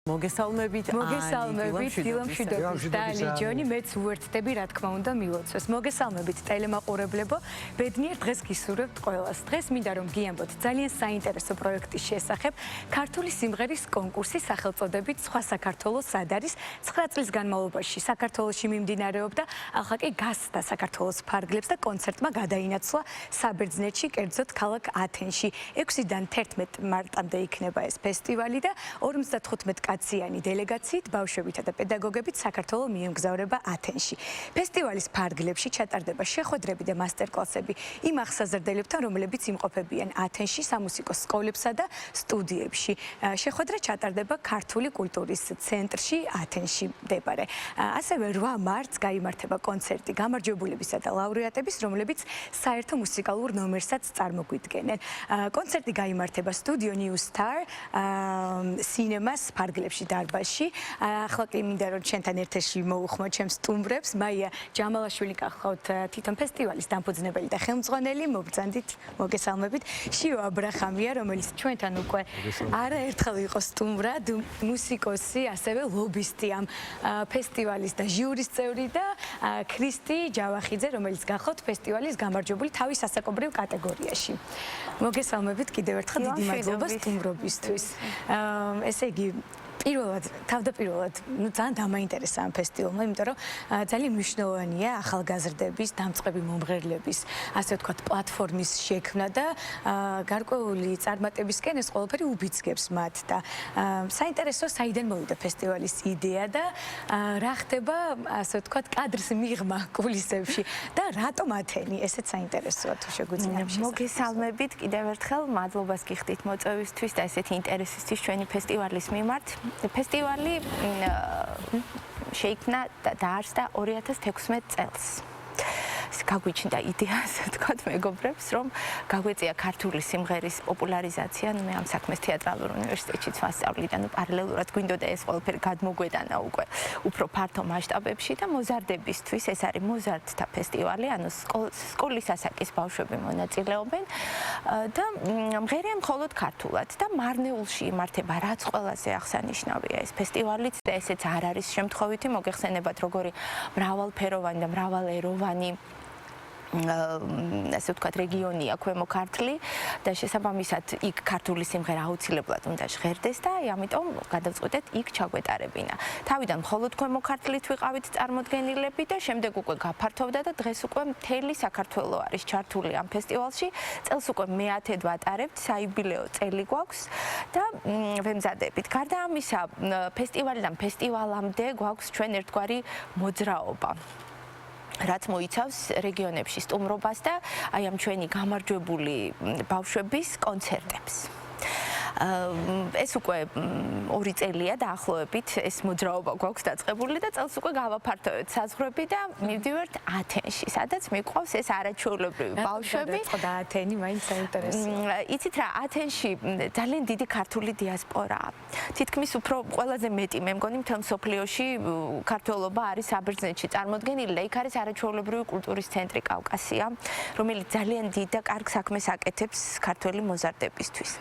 მოგესალმებით დილა მშვიდობის და ლიჯონი მეც უერთდები რა თქმა უნდა მილოცვეს მოგესალმებით ტელემაყურებლებო ბედნიერ დღეს გისურვებთ ყველას დღეს მინდა რომ გიამბოთ ძალიან საინტერესო პროექტის შესახებ ქართული სიმღერის კონკურსი სახელწოდებით სხვა საქართველოს სად არის 9 წლის განმავლობაში საქართველოში მიმდინარეობდა ახლა კი გასცდა საქართველოს ფარგლებს და კონცერტმა გადაინაცვლა საბერძნეთში კერძოდ ქალაქ ათენში 6-დან 11 მარტამდე იქნება ეს ფესტივალი და 55 კაციანი დელეგაციით ბავშვებითა და პედაგოგებით საქართველოს მიემგზავრება ათენში. ფესტივალის ფარგლებში ჩატარდება შეხვედრები და მასტერკლასები იმ ახსაზრდელებთან, რომლებიც იმყოფებიან ათენში, სამუსიკო სკოლებსა და სტუდიებში. შეხვედრა ჩატარდება ქართული კულტურის ცენტრში ათენში მდებარე. ასევე 8 მარტს გაიმართება კონცერტი გამარჯვებულებისა და ლაურეატების, რომლებიც საერთო მუსიკალურ ნომერსაც წარმოგვიდგენენ. კონცერტი გაიმართება სტუდიო New Star სინემას ფარგლებში დარბაზში. ახლა კი მინდა რომ ჩვენთან ერთში მოუხმო ჩემს სტუმრებს. მაია ჯამალაშვილი გახლავთ თვითონ ფესტივალის დამფუძნებელი და ხელმძღვანელი. მოგბრძანდით, მოგესალმებით. შიო აბრაჰამია, რომელიც ჩვენთან უკვე არაერთხელ იყო სტუმრად, მუსიკოსი, ასევე ლობისტი ამ ფესტივალის და ჟიურის წევრი და ქრისტი ჯავახიძე, რომელიც გახლავთ ფესტივალის გამარჯვებული თავის ასაკობრივ კატეგორიაში. მოგესალმებით კიდევ ერთხელ დიდი მადლობა სტუმრობისთვის. ესე იგი პირველად თავდაპირველად ძალიან დამაინტერესა ამ ფესტივალმა, იმიტომ რომ ძალიან მნიშვნელოვანია ახალგაზრდების, დამწყები მომღერლების, ასე ვთქვათ, პლატფორმის შექმნა და გარკვეული წარმატებისკენ ეს ყველაფერი უბიძგებს მათ და საინტერესო საიდან მოვიდა ფესტივალის იდეა და რა ხდება, ასე ვთქვათ, კადრის მიღმა კულისებში და რატომ ათენი, ესეც საინტერესოა თუ შეგვიძლია. მოგესალმებით კიდევ ერთხელ, მადლობას გიხდით მოწვევისთვის და ესეთი ინტერესისთვის ჩვენი ფესტივალის მიმართ. ფესტივალი შეიქმნა და დაარსდა 2016 წელს. გაგვიჩნდა იდეა, ასე ვთქვათ, მეგობრებს, რომ გაგვეწია ქართული სიმღერის პოპულარიზაცია, მე ამ საქმეს თეატრალურ უნივერსიტეტშიც ვასწავლი და პარალელურად გვინდოდა ეს ყველაფერი გადმოგვეტანა უკვე უფრო ფართო მასშტაბებში და მოზარდებისთვის, ეს არის მოზარდთა ფესტივალი, ანუ სკოლის ასაკის ბავშვები მონაწილეობენ და მღერიან მხოლოდ ქართულად და მარნეულში იმართება, რაც ყველაზე აღსანიშნავია ეს ფესტივალიც და ესეც არ არის შემთხვევითი, მოგეხსენებათ როგორი მრავალფეროვანი და მრავალეროვანი ასე ვთქვათ რეგიონია ქვემო ქართლი და შესაბამისად იქ ქართული სიმღერა აუცილებლად უნდა ჟღერდეს და ამიტომ გადავწყვეტეთ იქ ჩაგვეტარებინა. თავიდან მხოლოდ ქვემო ქართლით ვიყავით წარმოდგენილები და შემდეგ უკვე გაფართოვდა და დღეს უკვე მთელი საქართველო არის ჩართული ამ ფესტივალში. წელს უკვე მე-10-ად ვატარებთ, საიუბილეო წელი გვაქვს და ვემზადებით. გარდა ამისა, ფესტივალიდან ფესტივალამდე გვაქვს ჩვენ ერთგვარი მოძრაობა. რაც მოიცავს რეგიონებში სტუმრობას და აი ამ ჩვენი გამარჯვებული ბავშვების კონცერტებს. ეს უკვე 2 წელია დაახლოებით ეს მოძრაობა გვაქვს დაწყებული და წელს უკვე გავაფართოვეთ საზღვრები და მივდივართ ათენში, სადაც მიყვავს ეს არაჩვეულებრივი ბავშვები. და ათენი მაინც საინტერესოა. იცით რა, ათენში ძალიან დიდი ქართული დიასპორაა. თითქმის უფრო ყველაზე მეტი მე მგონი მთელ მსოფლიოში ქართველობა არის საბერძნეთში წარმოდგენილი და იქ არის არაჩვეულებრივი კულტურის ცენტრი კავკასია, რომელიც ძალიან დიდ და კარგ საქმეს აკეთებს ქართველი მოზარდებისთვის.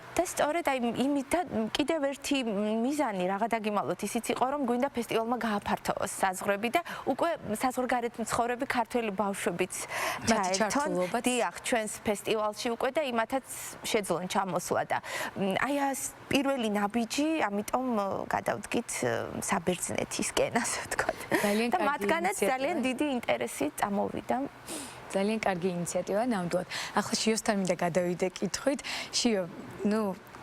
და სწორედ აი იმით კიდევ ერთი მიზანი რაღა დაგიმალოთ ისიც იყო რომ გვინდა ფესტივალმა გააფართოვოს საზღვრები და უკვე საზღვარგარეთ მცხოვრები ქართველი ბავშვებიც ჩაერთონ დიახ ჩვენს ფესტივალში უკვე და იმათაც შეძლონ ჩამოსვლა და აი ეს პირველი ნაბიჯი ამიტომ გადავდგით საბერძნეთისკენ ასე ვთქვათ და მათგანაც ძალიან დიდი ინტერესი წამოვიდა. ძალიან კარგი ინიციატივა ნამდვილად. ახლა შიოსთან მინდა გადავიდე კითხვით. შიო,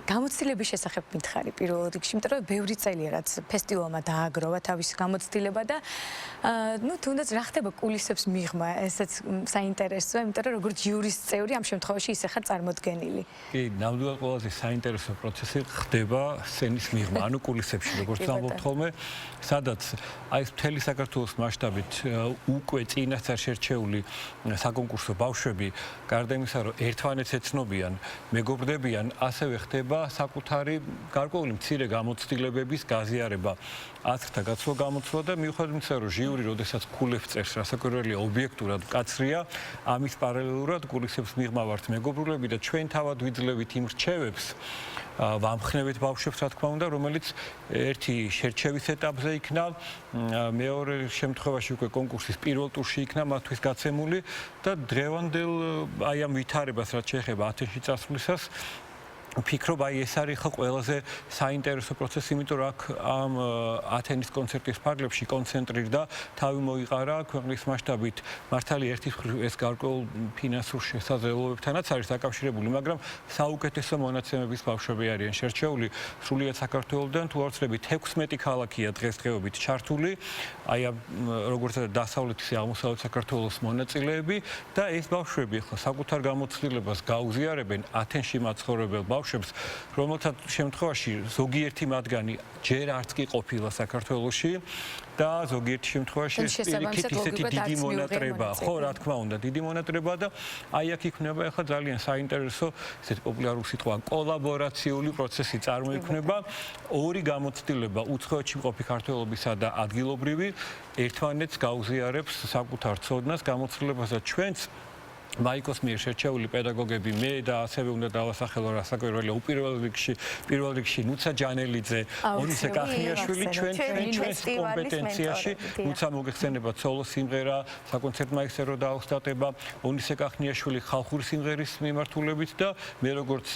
გამოცდილების შესახებ მითხარი პირველ რიგში, იმიტომ რომ ბევრი წელია რაც ფესტივალმა დააგროვა თავისი გამოცდილება და თუნდაც რა ხდება კულისებს მიღმა, ესეც საინტერესოა, იმიტომ რომ როგორც ჟიურის წევრი ამ შემთხვევაში ისე ხარ წარმოდგენილი. კი, ნამდვილად ყველაზე საინტერესო პროცესი ხდება სცენის მიღმა, ანუ კულისებში, როგორც ამბობთ ხოლმე, სადაც აი ეს მთელი საქართველოს მასშტაბით უკვე წინასწარ შერჩეული საკონკურსო ბავშვები, გარდა იმისა, რომ ერთმანეთს ეცნობიან, მეგობრდებიან, ასევე ხდება იქნება საკუთარი გარკვეული მცირე გამოცდილებების გაზიარება, აზრთა გაცვლა გამოცვლა და მიუხედავად იმისა, რომ ჟიური როდესაც ქულებს წერს, რასაკვირველია ობიექტურად მკაცრია, ამის პარალელურად გულისხმობს მიღმა ვართ მეგობრულები და ჩვენ თავად ვიძლევით იმ რჩევებს ვამხნევით ბავშვებს, რა თქმა უნდა, რომელიც ერთი შერჩევის ეტაპზე იქნა, მეორე შემთხვევაში უკვე კონკურსის პირველ ტურში იქნა მათთვის გაცემული და დღევანდელ აი ამ ვითარებას, რაც შეეხება ათენში წასვლისას, ვფიქრობ, აი ეს არის ხო ყველაზე საინტერესო პროცესი, იმიტომ რომ აქ ამ ათენის კონცერტის ფარგლებში კონცენტრირდა, თავი მოიყარა ქვეყნის მასშტაბით მართალი ერთი ეს გარკვეულ ფინანსურ შესაძლებლობებთანაც არის დაკავშირებული, მაგრამ საუკეთესო მონაცემების ბავშვები არიან შერჩეული სრულიად საქართველოსდან, თუ არ ვცდებით 16 ქალაქია დღესდღეობით ჩართული, აი როგორც დასავლეთის აღმოსავლეთ საქართველოს მონაწილეები და ეს ბავშვები ხო საკუთარ გამოცდილებას გაუზიარებენ ათენში მაცხოვრებელ ბავშვებს, რომელთაც შემთხვევაში ზოგიერთი მათგანი ჯერ არც კი ყოფილა საქართველოში და ზოგიერთი შემთხვევაში პირიქით ისეთი დიდი მონატრება, ხო, რა თქმა უნდა, დიდი მონატრება და აი აქ იქნება ახლა ძალიან საინტერესო, ესეთი პოპულარული სიტყვა კოლაბორაციული პროცესი წარმოიქმნება, ორი გამოცდილება უცხოეთში მყოფი ქართველობისა და ადგილობრივი ერთმანეთს გაუზიარებს საკუთარ ცოდნას, გამოცდილებას და ჩვენც მაიკოს მიერ შერჩეული პედაგოგები, მე და ასევე უნდა დავასახელო რასაკვირველია პირველ რიგში ნუცა ჯანელიძე, ონისე კახნიაშვილი ჩვენს კომპეტენციაში, ნუცა მოგეხსენება სოლო სიმღერა, საკონცერტო მაესტრო და ოსტატება, ონისე კახნიაშვილი ხალხური სიმღერის მიმართულებით და მე როგორც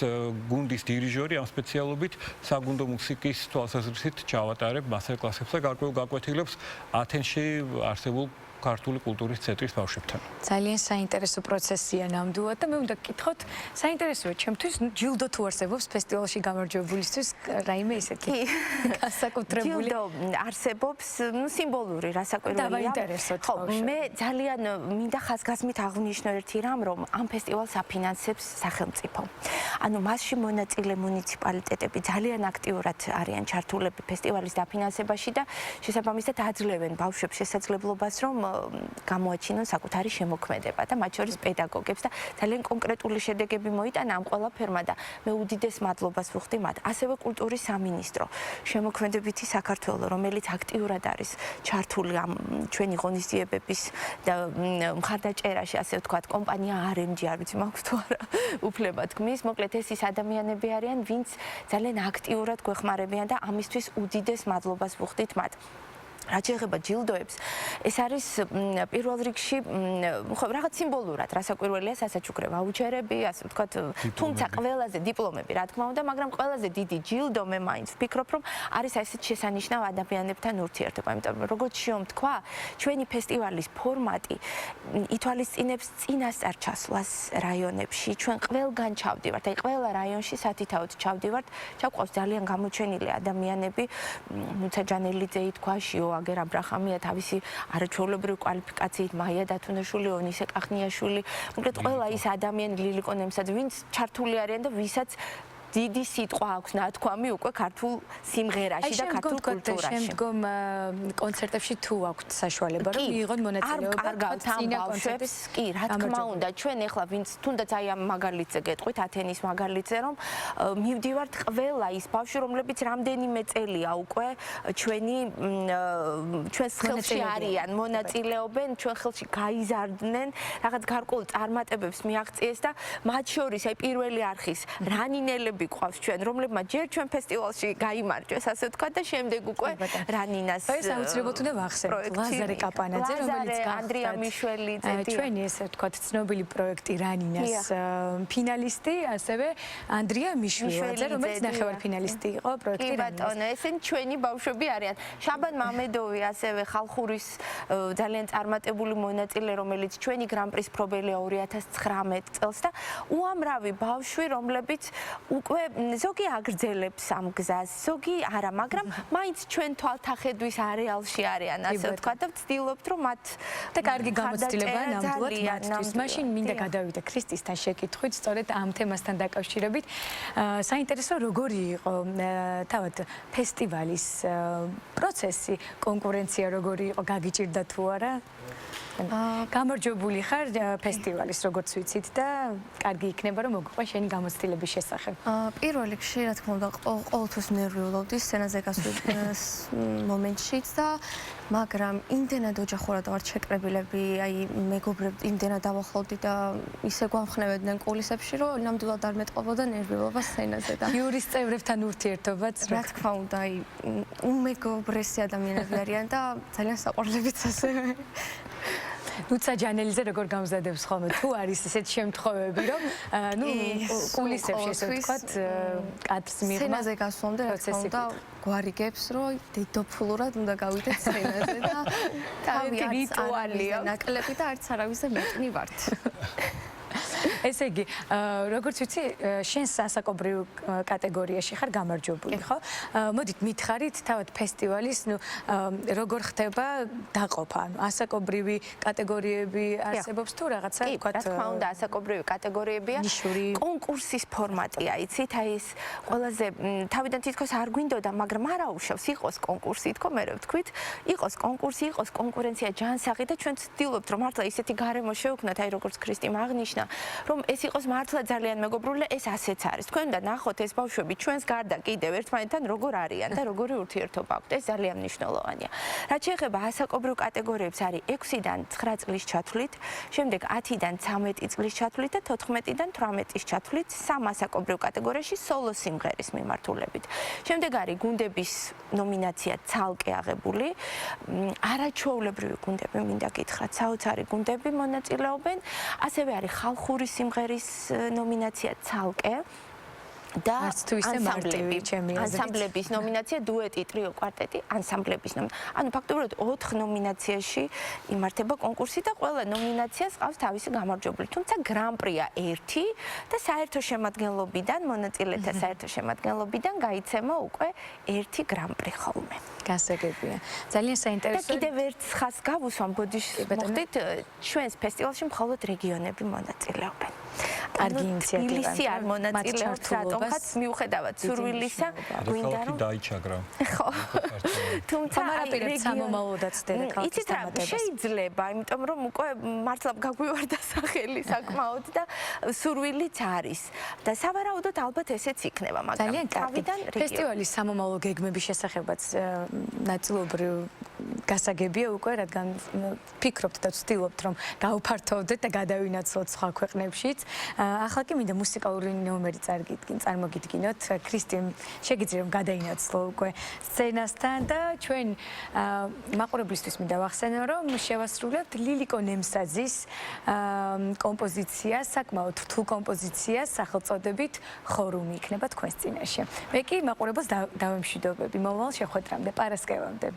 გუნდის დირიჟორი ამ სპეციალობით საგუნდო მუსიკის თვალსაზრისით ჩავატარებ მასტერკლასებს და გარკვეულ გაკვეთილებს ათენში არსებულ ქართული კულტურის ცენტრის ბავშვებთან. ძალიან საინტერესო პროცესია ნამდვილად და მე უნდა გკითხოთ, საინტერესოა ჩემთვის ჯილდო თუ არსებობს ფესტივალში გამარჯვებულისთვის რაიმე ისეთი განსაკუთრებული ჯილდო არსებობს, სიმბოლური რასაკვირველია. დავაინტერესოთ. ხო, მე ძალიან მინდა ხაზგასმით აღვნიშნო ერთი რამ, რომ ამ ფესტივალს აფინანსებს სახელმწიფო. ანუ მასში მონაწილე მუნიციპალიტეტები ძალიან აქტიურად არიან ჩართულები ფესტივალის დაფინანსებაში და შესაბამისად აძლევენ ბავშვებს შესაძლებლობას, რომ გამოაჩინონ საკუთარი შემოქმედება და მათ შორის პედაგოგებს და ძალიან კონკრეტული შედეგები მოიტანა ამ ყველაფერმა და მე უდიდეს მადლობას ვუხდი მათ. ასევე კულტურის სამინისტრო, შემოქმედებითი საქართველო, რომელიც აქტიურად არის ჩართული ამ ჩვენი ღონისძიებების და მხარდაჭერაში, ასე ვთქვათ, კომპანია RMG, არ ვიცი მაქვს თუ არა უფლება თქმის, მოკლედ ეს ის ადამიანები არიან, ვინც ძალიან აქტიურად გვეხმარებიან და ამისთვის უდიდეს მადლობას ვუხდით მათ. რაც შეეხება ჯილდოებს, ეს არის პირველ რიგში რაღაც სიმბოლურად, რასაკვირველია სასაჩუქრე ვაუჩერები, ასე ვთქვათ, თუმცა ყველაზე დიპლომები, რა თქმა უნდა, მაგრამ ყველაზე დიდი ჯილდო მე მაინც ვფიქრობ, რომ არის ასეთ შესანიშნავ ადამიანებთან ურთიერთობა, იმიტომ რომ როგორც შემთქვა, ჩვენი ფესტივალის ფორმატი ითვალისწინებს წინასწარ ჩასვლას რაიონებში, ჩვენ ყველგან ჩავდივართ, აი ყველა რაიონში სათითაოდ ჩავდივართ, ჩავყავს ძალიან გამოჩენილი ადამიანები, ნუცა ჯანელიძე ითქვა, აგერ აბრაჰამია თავისი არაჩვეულებრივი კვალიფიკაციით, მაია დათუნაშვილი, ონისე კახნიაშვილი, მოკლედ ყველა ის ადამიანი ლილიკო ნემსაძე, ვინც ჩართული არიან და ვისაც დიდი სიტყვა აქვს ნათქვამი უკვე ქართულ სიმღერაში და ქართულ კულტურაში. შემდგომ კონცერტებში თუ აქვთ საშუალება რომ მიიღონ მონაწილეობა კარგავთ ამ ბავშვებს, კი, რა თქმა უნდა, ჩვენ ეხლა ვინც თუნდაც აი ამ მაგალითზე გეტყვით, ათენის მაგალითზე, რომ მივდივართ ყველა ის ბავშვი, რომლებიც რამდენიმე წელია უკვე ჩვენს ხელში არიან, მონაწილეობენ, ჩვენ ხელში გაიზარდნენ, რაღაც გარკვეულ წარმატებებს მიაღწიეს და მათ შორის აი პირველი არხის რანინელები ყავს ჩვენ, რომლებმაც ჯერ ჩვენ ფესტივალში გაიმარჯვეს, ასე ვთქვათ და შემდეგ უკვე რანინას. ეს აუცილებლად უნდა ვახსენოთ, ლაზარე კაპანაძე, რომელიც ანდრია მიშველიძე, ჩვენი ესე ვთქვათ, ცნობილი პროექტი რანინას ფინალისტი, ასევე ანდრია მიშველიძე, რომელიც ნახევარფინალისტი იყო პროექტი რანინას. კი ბატონო, ესენი ჩვენი ბავშვები არიან. შაბან მამედოვი, ასევე ხალხურის ძალიან წარმატებული მონაწილე, რომელიც ჩვენი გრან-პრის მფლობელია 2019 წელს და უამრავი ბავშვი, რომლებიც უკვე ზოგი აგრძელებს ამ გზას, ზოგი არა, მაგრამ მაინც ჩვენ თვალთახედვის არეალში არიან, ასე ვთქვათ და ვცდილობთ, რომ მათ და კარგი გამოცდილება ნამდვილად მათთვის. მაშინ მინდა გადავიდე ქრისტისთან შეკითხვით, სწორედ ამ თემასთან დაკავშირებით. საინტერესო როგორი იყო თავად ფესტივალის პროცესი, კონკურენცია როგორი იყო, გაგიჭირდა თუ არა? გამარჯვებული ხარ ფესტივალის, როგორც ვიცით და კარგი იქნება რომ მოგყვე შენი გამოცდილების შესახებ. პირველ რიგში, რა თქმა უნდა, ყოველთვის ნერვიულობდი სცენაზე გასვლის მომენტშიც და მაგრამ იმდენად ოჯახურად ვართ შეკრებილები, აი მეგობრები იმდენად დავახლოვდი და ისე გვამხნევებდნენ კულისებში, რომ ნამდვილად არ მეტყობოდა ნერვიულობა სცენაზე და იურის წევრებთან ურთიერთობაც რა თქმა უნდა, აი უმეგობრესი ადამიანები არიან და ძალიან საყვარლებიც ასევე. ნუცა ჯანელიძე როგორ გამზადებს ხოლმე თუ არის ესეთ შემთხვევები რომ კულისებში ესე ვთქვათ კადრს მიღმა სცენაზე გასვლამდე რა თქმა უნდა გვარიგებს რომ დედოფლურად უნდა გავიდეთ სცენაზე და თავი რიტუალია ნაკლები და არც არავისზე მეტნი ვართ. ესე იგი, როგორც ვიცი, შენ სასაკობრივ კატეგორიაში ხარ გამარჯვებული, ხო? მოდით მითხარით თავად ფესტივალის, როგორ ხდება დაყოფა, ანუ ასაკობრივი კატეგორიები არსებობს თუ რაღაცა, თქვათ, რა თქმა უნდა, ასაკობრივი კატეგორიებია. კონკურსის ფორმატია, იცით, აი ეს ყველაზე თავიდან თითქოს არ გვინდოდა, მაგრამ არაუშავს იყოს კონკურსი, თქო, მე ვთქვით, იყოს კონკურსი, იყოს კონკურენცია ჯანსაღი და ჩვენ ვცდილობთ, რომ მართლა ისეთი გარემო შევქმნათ, აი როგორც ქრისტიმ აღნიშნა, რომ ეს იყოს მართლა ძალიან მეგობრული, ეს ასეც არის. თქვენ უნდა ნახოთ ეს ბავშვები ჩვენს გარდა კიდევ ერთმანეთთან როგორ არიან და როგორი ურთიერთობა აქვთ. ეს ძალიან მნიშვნელოვანია. რაც შეეხება ასაკობრივ კატეგორიებს, არის 6-დან 9 წლის ჩათვლით, შემდეგ 10-დან 13 წლის ჩათვლით და 14-დან 18 წლის ჩათვლით სამ ასაკობრივ კატეგორიაში სოლო სიმღერის მიმართულებით. შემდეგ არის გუნდების ნომინაცია ცალკე აღებული, არაჩვეულებრივი გუნდები მინდა გითხრათ, საოცარი გუნდები მონაწილეობენ, ასევე არის ხალხური სიმღერის ნომინაცია ცალკე და ანსამბლების ნომინაცია დუეტი, ტრიო, კვარტეტი, ანსამბლების ნომინაცია. ანუ ფაქტობრივად 4 ნომინაციაში იმართება კონკურსი და ყველა ნომინაციას ყავს თავისი გამარჯვებული. თუმცა გრან-პრია 1 და საერთო შემადგენლობიდან, მონაწილეთა საერთო შემადგენლობიდან გაიცემა უკვე 1 გრან-პრი ხოლმე. გასაგებია. ძალიან საინტერესო. და კიდევ ერთ ხაზს გავუსვამ, ბოდიში მოხდით, ჩვენს ფესტივალში მხოლოდ რეგიონები მონაწილეობენ. კარგი ინიციატივა. თბილისი არ მონაწილეობს, რატომღაც მიუხედავად სურვილისა, გვინდა რომ დაიჩაგრა. ხო. თუმცა რეგიონი სამომავლოდაც დედაქალაქის იცით რა, შეიძლება, იმიტომ რომ უკვე მართლა გაგვივარდა სახელი საკმაოდ და სურვილიც არის. და სავარაუდოდ ალბათ ესეც იქნება, მაგრამ თავიდან ფესტივალის სამომავლო გეგმების შესახებაც ნაწილობრივ გასაგებია უკვე, რადგან ფიქრობთ და ვცდილობთ რომ გავფართოვდეთ და გადავინაცვლოთ სხვა ქვეყნებშიც. ახლა კი მინდა მუსიკალური ნომერი წარმოგიდგინოთ. ქრისტიმ, შეგიძლია რომ გადაინაცვლო უკვე სცენასთან და ჩვენ მაყურებლისთვის მინდა ვახსენო, რომ შევასრულებთ ლილიკო ნემსაძის კომპოზიცია, საკმაოდ რთულ კომპოზიციას სახელწოდებით ხორუმი იქნება თქვენს წინაშე. მე კი მაყურებელს დავემშვიდობები მომავალ შეხვედრამდე, პარასკევამდე.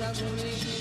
გაგული